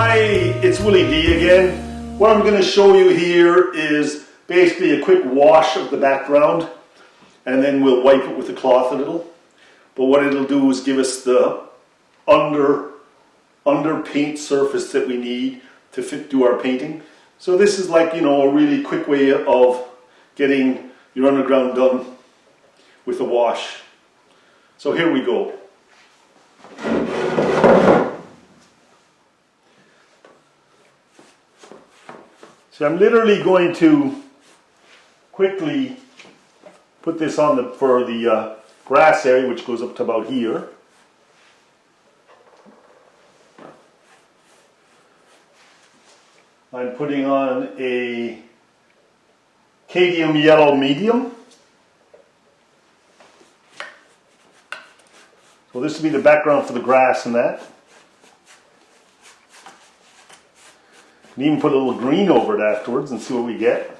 Hi, it's Willie D again. What I'm going to show you here is basically a quick wash of the background, and then we'll wipe it with a cloth a little. But what it'll do is give us the under paint surface that we need to do our painting. So this is like, a really quick way of getting your underground done with a wash. So here we go. So I'm literally going to quickly put this on for the grass area, which goes up to about here. I'm putting on a cadmium yellow medium. So this will be the background for the grass and that. You can even put a little green over it afterwards and see what we get.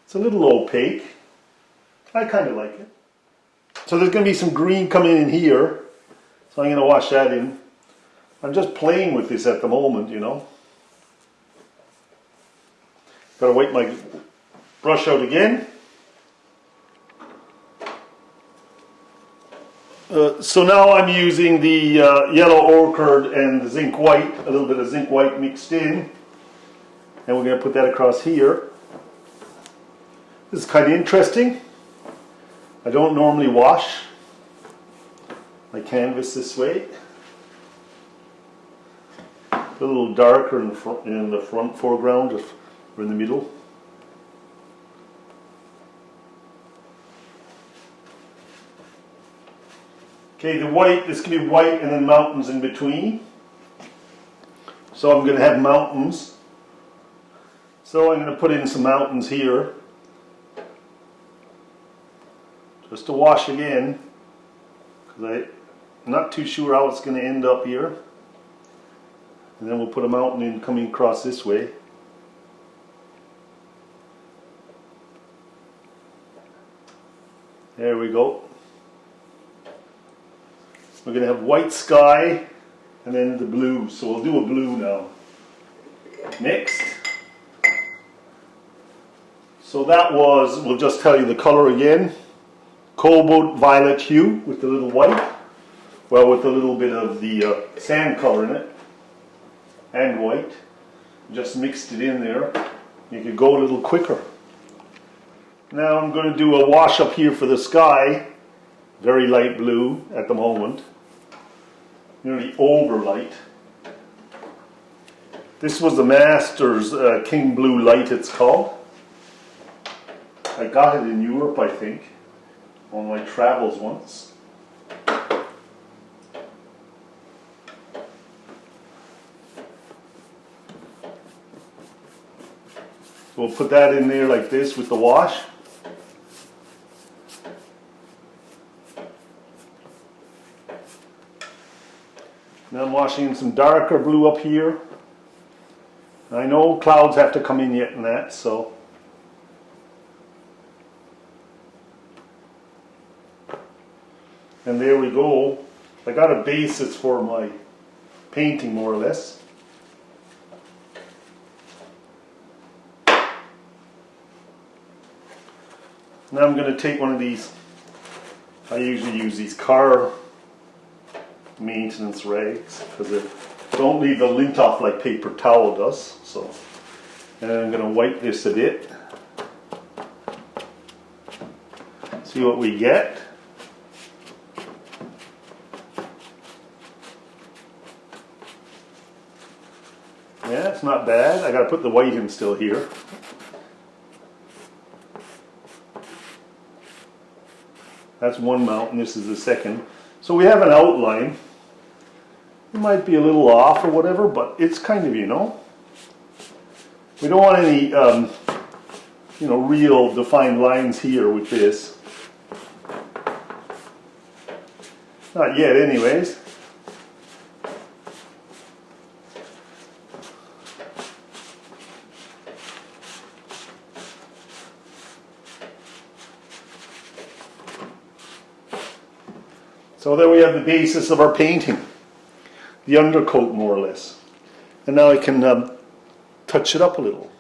It's a little opaque. I kind of like it. So there's going to be some green coming in here. So I'm going to wash that in. I'm just playing with this at the moment, Got to wipe my brush out again. So now I'm using the yellow ochre and the zinc white, a little bit of zinc white mixed in, and we're going to put that across here. This is kind of interesting. I don't normally wash my canvas this way. A little darker in the front foreground or in the middle. Okay, the white, this can be white and then mountains in between. So I'm going to have mountains. So I'm going to put in some mountains here. Just to wash again. Because I'm not too sure how it's going to end up here. And then we'll put a mountain in coming across this way. There we go. We're going to have white sky and then the blue. So we'll do a blue now. Next. So that was, we'll just tell you the color again. Cobalt violet hue with the little white. Well, with a little bit of the sand color in it. And white. Just mixed it in there. You could go a little quicker. Now I'm going to do a wash up here for the sky. Very light blue at the moment. Nearly over light. This was the Masters King Blue Light, it's called. I got it in Europe, I think, on my travels once. We'll put that in there like this with the wash. Now I'm washing in some darker blue up here. I know clouds have to come in yet in that, so. And there we go. I got a basis for my painting more or less. Now I'm going to take one of these. I usually use these car maintenance rags because it don't leave the lint off like paper towel does. So, and I'm going to wipe this a bit. See what we get. Yeah, it's not bad. I got to put the white in still here. That's one mountain. This is the second. So we have an outline. It might be a little off or whatever, but it's kind of, we don't want any, real defined lines here with this. Not yet, anyways. So there we have the basis of our painting, the undercoat more or less. And now I can touch it up a little.